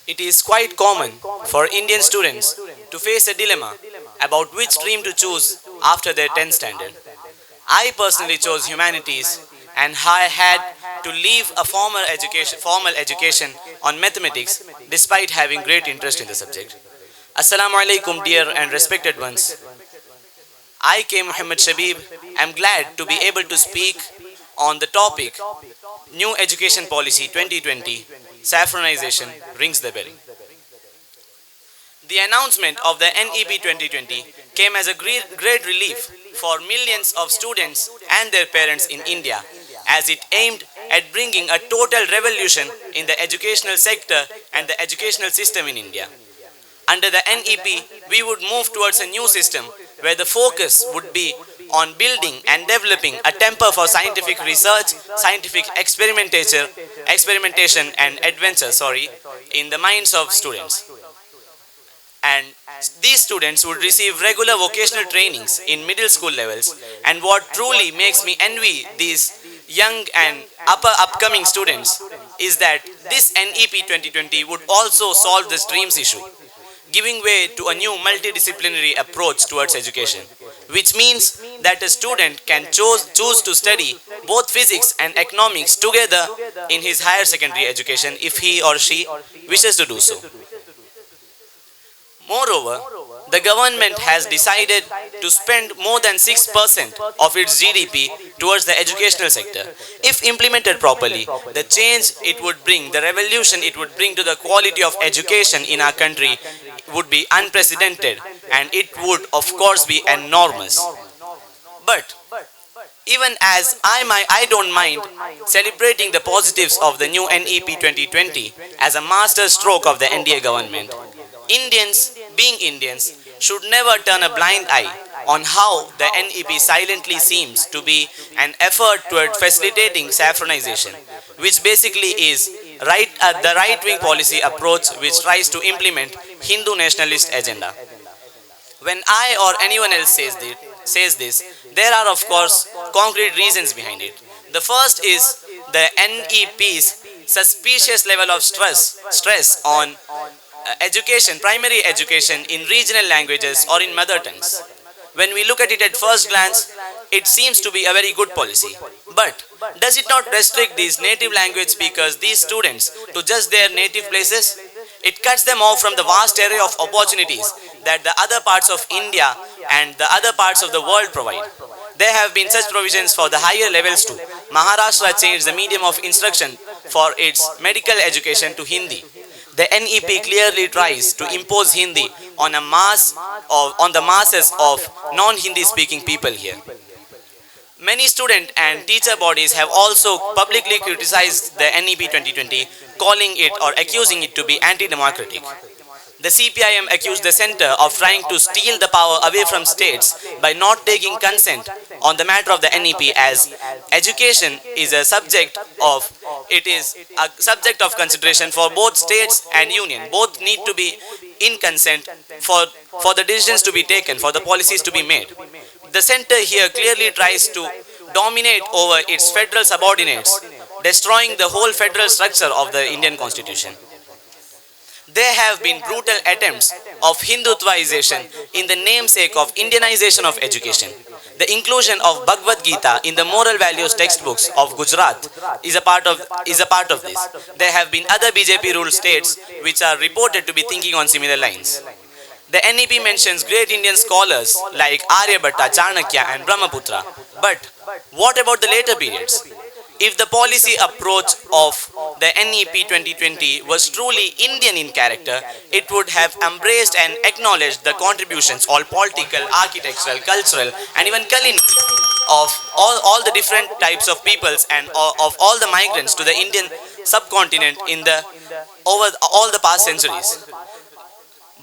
It is quite common for Indian students to face a dilemma about which stream to choose after their 10th standard. I personally chose humanities and I had to leave a formal education on mathematics despite having great interest in the subject. Assalamu alaikum dear and respected ones. I, Muhammed Shabeeb, am glad to be able to speak on the topic New Education Policy 2020, Saffronization rings the bell. The announcement of the NEP 2020 came as a great relief for millions of students and their parents in India, as it aimed at bringing a total revolution in the educational sector and the educational system in India. Under the NEP, we would move towards a new system where the focus would be on building and developing a temper for scientific research, scientific experimentation and adventure, in the minds of students. And these students would receive regular vocational trainings in middle school levels. And what truly makes me envy these young and upcoming students is that this NEP 2020 would also solve the streams issue, giving way to a new multidisciplinary approach towards education, which means that a student can choose to study both physics and economics together in his higher secondary education if he or she wishes to do so. Moreover, the government has decided to spend more than 6% of its GDP towards the educational sector. If implemented properly, the change it would bring, the revolution it would bring to the quality of education in our country would be unprecedented, and it would of course be enormous. But even as I don't mind celebrating the positives of the new NEP 2020 as a master stroke of the NDA government, Indians, being Indians, should never turn a blind eye on how the NEP silently seems to be an effort toward facilitating saffronization, which basically is the right-wing policy approach which tries to implement Hindu nationalist agenda. When I or anyone else says this, there are of course concrete reasons behind it. The first is the NEP's suspicious level of stress on education, primary education in regional languages or in mother tongues. When we look at it at first glance, it seems to be a very good policy. But does it not restrict these native language speakers, these students, to just their native places? It cuts them off from the vast array of opportunities that the other parts of India and the other parts of the world provide. There have been such provisions for the higher levels too. Maharashtra changed the medium of instruction for its medical education to Hindi. The NEP clearly tries to impose Hindi on the masses of non-Hindi speaking people here. Many student and teacher bodies have also publicly criticized the NEP 2020, calling it or accusing it to be anti-democratic. The CPIM accused the center of trying to steal the power away from states by not taking consent on the matter of the NEP, as education is a subject of consideration for both states and union. Both need to be in consent for the decisions to be taken, for the policies to be made. The center here clearly tries to dominate over its federal subordinates, destroying the whole federal structure of the Indian constitution. There have been brutal attempts of Hindutvaization in the namesake of Indianization of education. The inclusion of Bhagavad Gita in the moral values textbooks of Gujarat is a part of this. There have been other BJP-ruled states which are reported to be thinking on similar lines. The NEP mentions great Indian scholars like Aryabhatta, Chanakya and Brahmaputra. But what about the later periods? If the policy approach of the NEP 2020 was truly Indian in character, it would have embraced and acknowledged the contributions, all political, architectural, cultural and even culinary, of all the different types of peoples and of all the migrants to the Indian subcontinent over all the past centuries.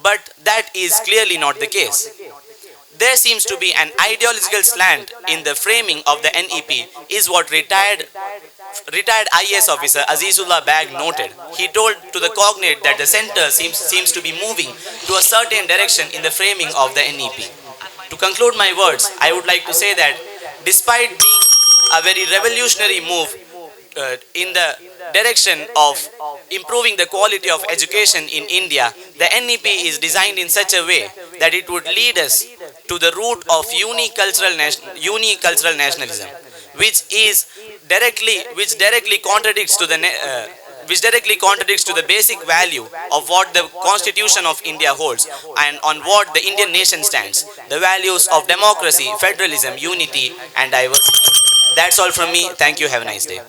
But that is clearly not the case. There seems to be an ideological slant in the framing of the NEP, is what retired IAS officer Azizullah Bag noted. He told to the cognate that the center seems to be moving to a certain direction in the framing of the NEP. To conclude my words, I would like to say that despite being a very revolutionary move in the direction of improving the quality of education in India, the NEP is designed in such a way that it would lead us to the root of unicultural nationalism, which is directly contradicts to the which directly contradicts to the basic value of what the Constitution of India holds and on what the Indian nation stands, the values of democracy, federalism, unity and diversity. That's all from me. Thank you. Have a nice day.